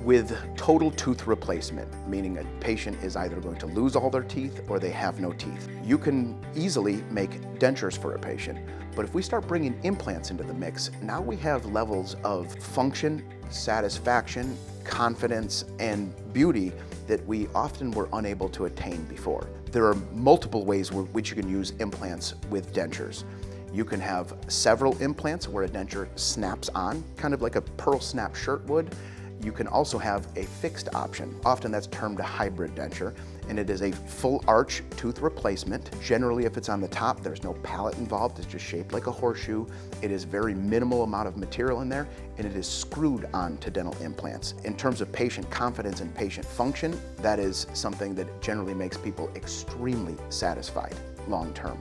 with total tooth replacement, meaning a patient is either going to lose all their teeth or they have no teeth. You can easily make dentures for a patient, but if we start bringing implants into the mix, now we have levels of function, satisfaction, confidence, and beauty that we often were unable to attain before. There are multiple ways which you can use implants with dentures. You can have several implants where a denture snaps on, kind of like a pearl snap shirt would. You can also have a fixed option. Often that's termed a hybrid denture, and it is a full arch tooth replacement. Generally, if it's on the top, there's no palate involved. It's just shaped like a horseshoe. It is very minimal amount of material in there, and it is screwed on to dental implants. In terms of patient confidence and patient function, that is something that generally makes people extremely satisfied long term.